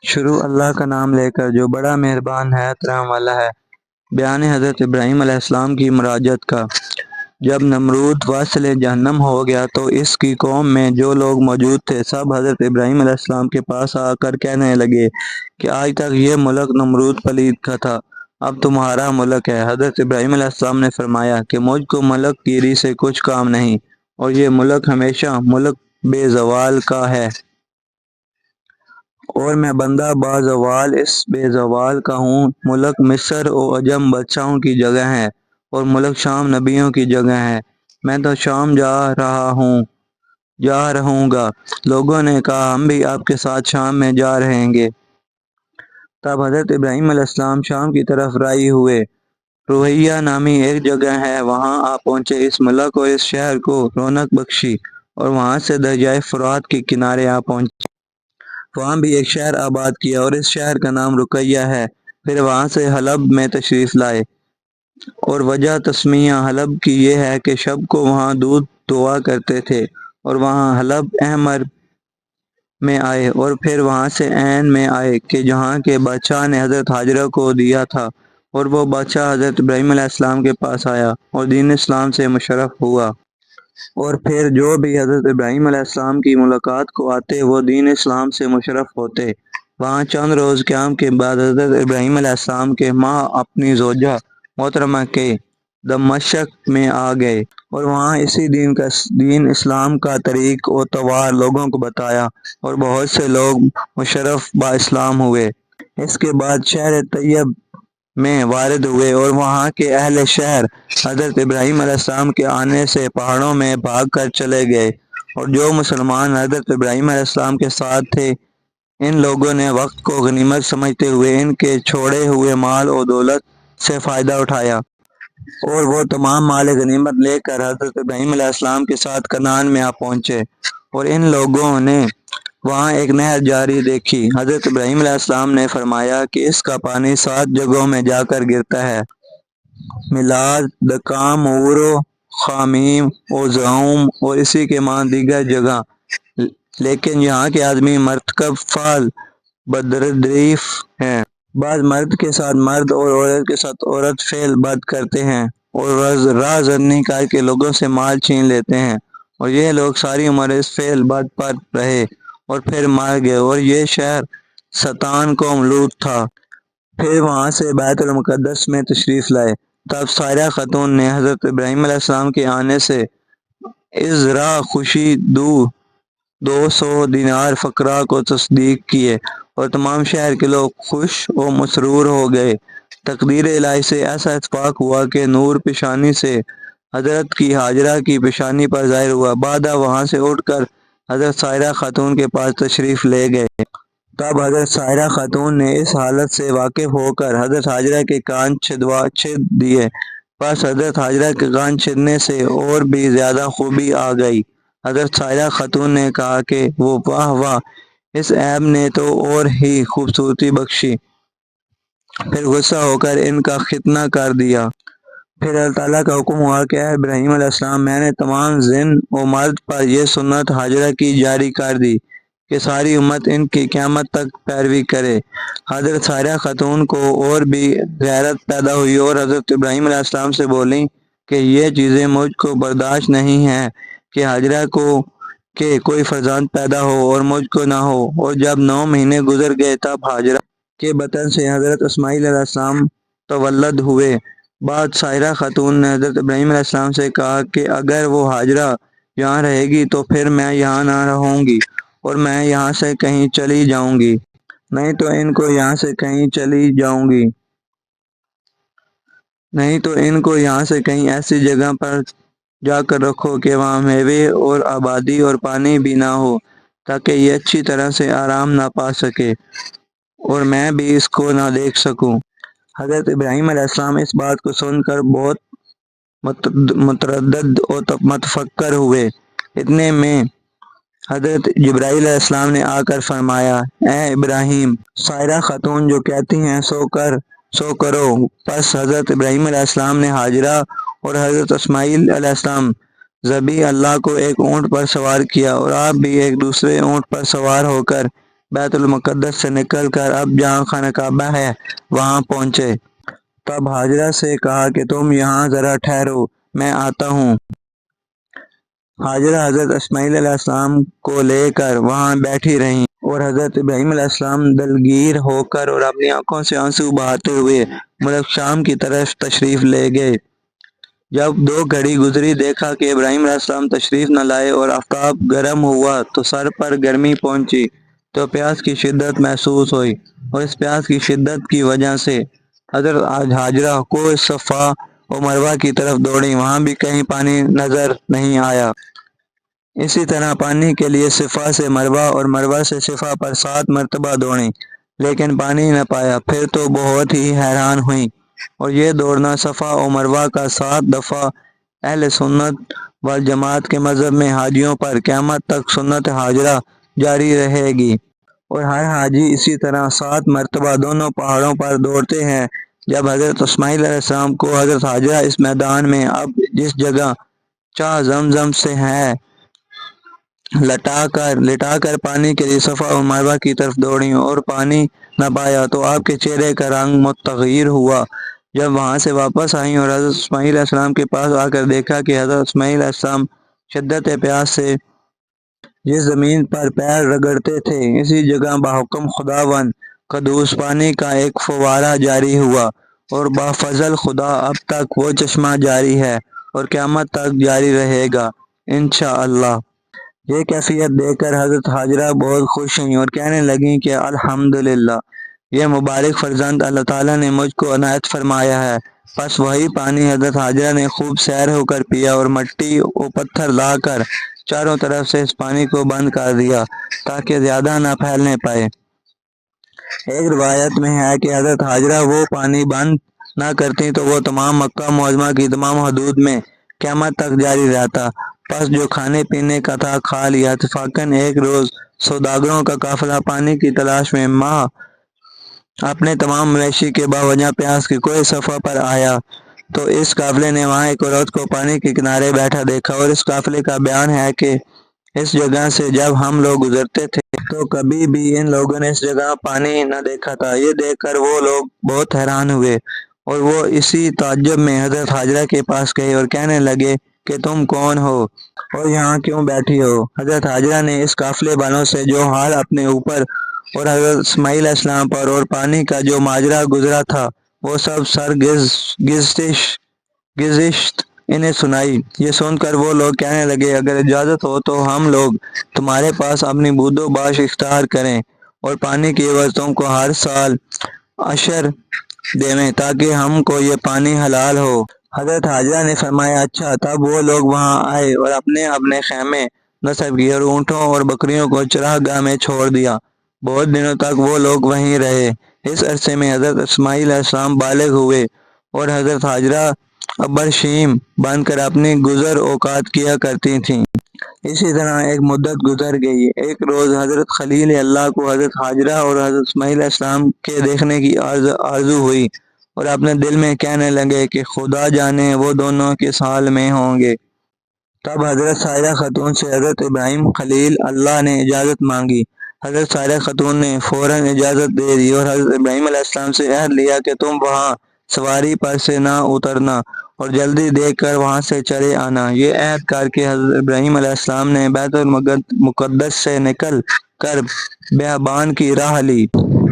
شروع اللہ کا نام لے کر جو بڑا مہربان ہے رحم والا ہے۔ بیان حضرت ابراہیم علیہ السلام کی مراجعت کا۔ جب نمرود واصل جہنم ہو گیا تو اس کی قوم میں جو لوگ موجود تھے سب حضرت ابراہیم علیہ السلام کے پاس آ کر کہنے لگے کہ آج تک یہ ملک نمرود پلید کا تھا، اب تمہارا ملک ہے۔ حضرت ابراہیم علیہ السلام نے فرمایا کہ مجھ کو ملک گیری سے کچھ کام نہیں، اور یہ ملک ہمیشہ ملک بے زوال کا ہے، اور میں بندہ با زوال اس بے زوال کا ہوں۔ ملک مصر و عجم بادشاہوں کی جگہ ہے، اور ملک شام نبیوں کی جگہ ہے۔ میں تو شام جا رہوں گا۔ لوگوں نے کہا ہم بھی آپ کے ساتھ شام میں جا رہیں گے۔ تب حضرت ابراہیم علیہ السلام شام کی طرف رائی ہوئے۔ روحیہ نامی ایک جگہ ہے، وہاں آپ پہنچے۔ اس ملک اور اس شہر کو رونق بخشی، اور وہاں سے دریائے فرات کے کنارے آپ پہنچے۔ وہاں بھی ایک شہر آباد کیا، اور اس شہر کا نام رقیہ ہے۔ پھر وہاں سے حلب میں تشریف لائے، اور وجہ تسمیہ حلب کی یہ ہے کہ شب کو وہاں دودھ دعا کرتے تھے، اور وہاں حلب احمر میں آئے، اور پھر وہاں سے عین میں آئے کہ جہاں کے بادشاہ نے حضرت حاجرہ کو دیا تھا، اور وہ بادشاہ حضرت ابراہیم علیہ السلام کے پاس آیا اور دین اسلام سے مشرف ہوا۔ اور پھر جو بھی حضرت ابراہیم علیہ السلام کی ملاقات کو آتے وہ دین اسلام سے مشرف ہوتے۔ وہاں چند روز قیام کے بعد حضرت ابراہیم علیہ السلام کے ماں اپنی زوجہ محترمہ کے دمشق میں آ گئے، اور وہاں اسی دین اسلام کا طریق و توار لوگوں کو بتایا، اور بہت سے لوگ مشرف با اسلام ہوئے۔ اس کے بعد شہر طیب میں وارد ہوئے، اور وہاں کے اہل شہر حضرت ابراہیم علیہ السلام کے آنے سے پہاڑوں میں بھاگ کر چلے گئے، اور جو مسلمان حضرت ابراہیم علیہ السلام کے ساتھ تھے ان لوگوں نے وقت کو غنیمت سمجھتے ہوئے ان کے چھوڑے ہوئے مال و دولت سے فائدہ اٹھایا، اور وہ تمام مال غنیمت لے کر حضرت ابراہیم علیہ السلام کے ساتھ کنعان میں آ پہنچے۔ اور ان لوگوں نے وہاں ایک نہر جاری دیکھی۔ حضرت ابراہیم علیہ السلام نے فرمایا کہ اس کا پانی 7 جگہوں میں جا کر گرتا ہے، میلاد، دکام، اورو، خامیم و زعوم، اور اسی کے ماں دیگر جگہ، لیکن یہاں کے آدمی مرتکب فعل بدردریف ہیں۔ بعض مرد کے ساتھ مرد اور عورت کے ساتھ عورت فعل بد کرتے ہیں، اور راہ زنی کر کے لوگوں سے مال چھین لیتے ہیں، اور یہ لوگ ساری عمر اس فعل بد پر رہے اور پھر مر گئے، اور یہ شہر ستان قوم لوط تھا۔ پھر وہاں سے بیت المقدس میں تشریف لائے۔ تب سائرہ خاتون نے حضرت ابراہیم علیہ السلام کے آنے سے عذرا خوشی 200 دینار فقراء کو تصدیق کیے، اور تمام شہر کے لوگ خوش و مسرور ہو گئے۔ تقدیر الہی سے ایسا اتفاق ہوا کہ نور پیشانی سے حضرت کی حاجرہ کی پیشانی پر ظاہر ہوا۔ بعد وہاں سے اٹھ کر حضرت سائرہ خاتون کے پاس تشریف لے گئے۔ تب حضرت سائرہ خاتون نے اس حالت سے واقف ہو کر حضرت حاجرہ کے کان چھد دیے۔ پس حضرت حاجرہ کے کان چھدنے سے اور بھی زیادہ خوبی آ گئی۔ حضرت سائرہ خاتون نے کہا کہ وہ واہ واہ، اس عیب نے تو اور ہی خوبصورتی بخشی۔ پھر غصہ ہو کر ان کا ختنہ کر دیا۔ پھر اللہ تعالیٰ کا حکم ہوا کہ اے ابراہیم علیہ السلام، میں نے تمام زن و مرد پر یہ سنت حاجرہ کی جاری کر دی کہ ساری امت ان کی قیامت تک پیروی کرے۔ حضرت سائرہ خاتون کو اور بھی غیرت پیدا ہوئی، اور حضرت ابراہیم علیہ السلام سے بولیں کہ یہ چیزیں مجھ کو برداشت نہیں ہیں کہ حاجرہ کو کہ کوئی فرزند پیدا ہو اور مجھ کو نہ ہو۔ اور جب 9 مہینے گزر گئے تب حاجرہ کے بطن سے حضرت اسماعیل علیہ السلام تولد ہوئے۔ بعد سائرہ خاتون نے حضرت ابراہیم علیہ السلام سے کہا کہ اگر وہ حاجرہ یہاں رہے گی تو پھر میں یہاں نہ رہوں گی، اور میں یہاں سے کہیں چلی جاؤں گی، نہیں تو ان کو یہاں سے کہیں ایسی جگہ پر جا کر رکھو کہ وہاں میوے اور آبادی اور پانی بھی نہ ہو، تاکہ یہ اچھی طرح سے آرام نہ پا سکے اور میں بھی اس کو نہ دیکھ سکوں۔ حضرت ابراہیم علیہ السلام اس بات کو سن کر بہت متردد اور متفکر ہوئے۔ اتنے میں حضرت جبرائیل علیہ السلام نے آ کر فرمایا، اے ابراہیم، سائرہ خاتون جو کہتی ہیں سو کرو۔ پس حضرت ابراہیم علیہ السلام نے حاجرہ اور حضرت اسماعیل علیہ السلام ذبیح اللہ کو ایک اونٹ پر سوار کیا، اور آپ بھی ایک دوسرے اونٹ پر سوار ہو کر بیت المقدس سے نکل کر اب جہاں خانہ کعبہ ہے وہاں پہنچے۔ تب ہاجرہ سے کہا کہ تم یہاں ذرا ٹھہرو، میں آتا ہوں۔ ہاجرہ حضرت اسماعیل علیہ السلام کو لے کر وہاں بیٹھی رہیں اور حضرت ابراہیم علیہ السلام دلگیر ہو کر اور اپنی آنکھوں سے آنسو بہاتے ہوئے ملک شام کی طرف تشریف لے گئے۔ جب 2 گھڑی گزری دیکھا کہ ابراہیم علیہ السلام تشریف نہ لائے اور آفتاب گرم ہوا تو سر پر گرمی پہنچی تو پیاس کی شدت محسوس ہوئی، اور اس پیاس کی شدت کی وجہ سے حضرت ہاجرہ کو صفا و مروہ کی طرف دوڑی، وہاں بھی کہیں پانی نظر نہیں آیا۔ اسی طرح پانی کے لیے صفا سے مروہ اور مروہ سے صفا پر 7 مرتبہ دوڑیں لیکن پانی نہ پایا۔ پھر تو بہت ہی حیران ہوئیں، اور یہ دوڑنا صفا و مروہ کا 7 دفعہ اہل سنت والجماعت کے مذہب میں حاجیوں پر قیامت تک سنت ہاجرہ جاری رہے گی، اور ہر حاجی اسی طرح 7 مرتبہ دونوں پہاڑوں پر دوڑتے ہیں۔ جب حضرت اسماعیل علیہ السلام کو حضرت ہاجرہ اس میدان میں اب جس جگہ چاہ زمزم سے ہے لٹا کر پانی کے لیے صفا و مروہ کی طرف دوڑی اور پانی نہ پایا تو آپ کے چہرے کا رنگ متغیر ہوا۔ جب وہاں سے واپس آئیں اور حضرت اسماعیل علیہ السلام کے پاس آ کر دیکھا کہ حضرت اسماعیل علیہ السلام شدت پیاس سے جس زمین پر پیر رگڑتے تھے اسی جگہ بحکم خداوند قدوس پانی کا ایک فوارہ جاری ہوا، اور بفضل خدا اب تک وہ چشمہ جاری ہے اور قیامت تک جاری رہے گا انشاءاللہ۔ یہ کیفیت دیکھ کر حضرت ہاجرہ بہت خوش ہوئیں اور کہنے لگیں کہ الحمدللہ، یہ مبارک فرزند اللہ تعالیٰ نے مجھ کو عنایت فرمایا ہے۔ پس وہی پانی حضرت ہاجرہ نے خوب سیر ہو کر پیا اور مٹی و پتھر لا کر چاروں طرف سے اس پانی کو بند کر دیا تاکہ زیادہ نہ پھیلنے پائے۔ ایک روایت میں ہے کہ حضرت ہاجرہ وہ پانی بند نہ کرتی تو وہ تمام مکہ معظمہ کی تمام حدود میں قیامت تک جاری رہتا۔ پس جو کھانے پینے کا تھا کھا لیا۔ اتفاقاً ایک روز سوداگروں کا قافلہ پانی کی تلاش میں ماہ اپنے تمام مویشی کے باوجہ پیاس کے کوہ صفا پر آیا تو اس قافلے نے وہاں ایک عورت کو پانی کے کنارے بیٹھا دیکھا، اور اس قافلے کا بیان ہے کہ اس جگہ سے جب ہم لوگ گزرتے تھے تو کبھی بھی ان لوگوں نے اس جگہ پانی نہ دیکھا تھا۔ یہ دیکھ کر وہ لوگ بہت حیران ہوئے اور وہ اسی تعجب میں حضرت ہاجرہ کے پاس گئے اور کہنے لگے کہ تم کون ہو اور یہاں کیوں بیٹھی ہو؟ حضرت ہاجرہ نے اس قافلے والوں سے جو حال اپنے اوپر اور حضرت اسماعیل علیہ السلام پر اور پانی کا جو ماجرا گزرا تھا وہ سب گزشت انہیں سنائی۔ یہ سن کر وہ لوگ کہنے لگے اگر اجازت ہو تو ہم لوگ تمہارے پاس اپنی بود و باش اختیار کریں اور پانی کی عوض تم کو ہر سال عشر دیویں تاکہ ہم کو یہ پانی حلال ہو۔ حضرت ہاجرہ نے فرمایا اچھا۔ تب وہ لوگ وہاں آئے اور اپنے اپنے خیمے نصب کیے اور اونٹوں اور بکریوں کو چراہ گاہ میں چھوڑ دیا۔ بہت دنوں تک وہ لوگ وہیں رہے۔ اس عرصے میں حضرت اسماعیل علیہ السلام بالغ ہوئے اور حضرت ہاجرہ ابرشیم بن کر اپنی گزر اوقات کیا کرتی تھیں۔ اسی طرح ایک مدت گزر گئی۔ ایک روز حضرت خلیل اللہ کو حضرت ہاجرہ اور حضرت اسماعیل علیہ السلام کے دیکھنے کی آرزو ہوئی اور اپنے دل میں کہنے لگے کہ خدا جانے وہ دونوں کس حال میں ہوں گے۔ تب حضرت سائرہ خاتون سے حضرت ابراہیم خلیل اللہ نے اجازت مانگی۔ حضرت سائرہ خاتون نے فوراً اجازت دے دی اور حضرت ابراہیم علیہ السلام سے عہد لیا کہ تم وہاں سواری پر سے نہ اترنا اور جلدی دیکھ کر وہاں سے چلے آنا۔ یہ عہد کر کے حضرت ابراہیم علیہ السلام نے بیت المقدس سے نکل کر بیابان کی راہ لی۔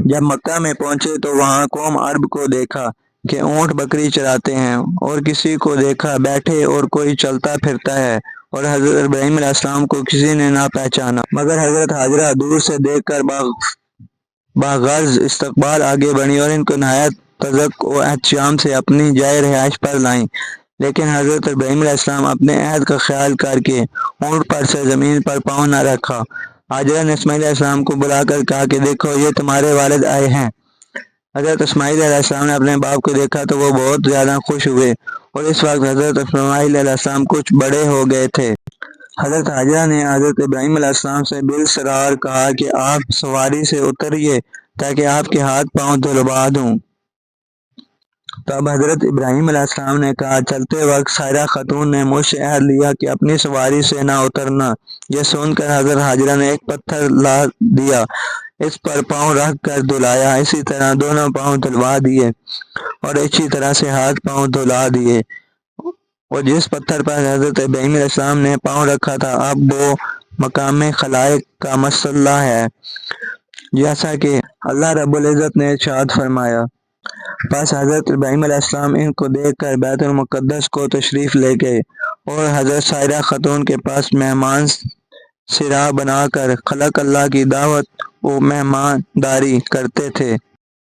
جب مکہ میں پہنچے تو وہاں قوم عرب کو دیکھا کہ اونٹ بکری چراتے ہیں، اور کسی کو دیکھا بیٹھے اور کوئی چلتا پھرتا ہے، اور حضرت ابراہیم علیہ السلام کو کسی نے نہ پہچانا۔ مگر حضرت ہاجرہ دور سے دیکھ کر باغرض استقبال آگے بڑھی اور ان کو نہایت تذک و احتشام سے اپنی جائے رہائش پر لائیں، لیکن حضرت ابراہیم علیہ السلام اپنے عہد کا خیال کر کے اونٹ پر سے زمین پر پاؤں نہ رکھا۔ ہاجرہ نے اسماعیل علیہ السلام کو بلا کر کہا کہ دیکھو یہ تمہارے والد آئے ہیں۔ حضرت اسماعیل علیہ السلام نے اپنے باپ کو دیکھا تو وہ بہت زیادہ خوش ہوئے، اور اس وقت حضرت اسماعیل علیہ السلام کچھ بڑے ہو گئے تھے۔ حضرت ہاجرہ نے حضرت ابراہیم علیہ السلام سے بالسرار کہا کہ آپ سواری سے اتریے تاکہ آپ کے ہاتھ پاؤں دھلوا دوں۔ تب حضرت ابراہیم علیہ السلام نے کہا چلتے وقت سائرہ خاتون نے مجھ سے عہد لیا کہ اپنی سواری سے نہ اترنا۔ یہ سن کر حضرت ہاجرہ نے ایک پتھر لا دیا اس پر پاؤں رکھ کر دھلایا، اسی طرح دونوں پاؤں دھلوا دیے اور اچھی طرح سے ہاتھ پاؤں دھلا دیے۔ اور جس پتھر پر حضرت ابراہیم علیہ السلام نے پاؤں رکھا تھا اب وہ مقام خلائق کا مسلح ہے، جیسا کہ اللہ رب العزت نے ارشاد فرمایا۔ پس حضرت ابراہیم علیہ السلام ان کو دیکھ کر بیت المقدس کو تشریف لے گئے اور حضرت سائرہ خاتون کے پاس مہمان سرا بنا کر خلق اللہ کی دعوت و مہمانداری کرتے تھے۔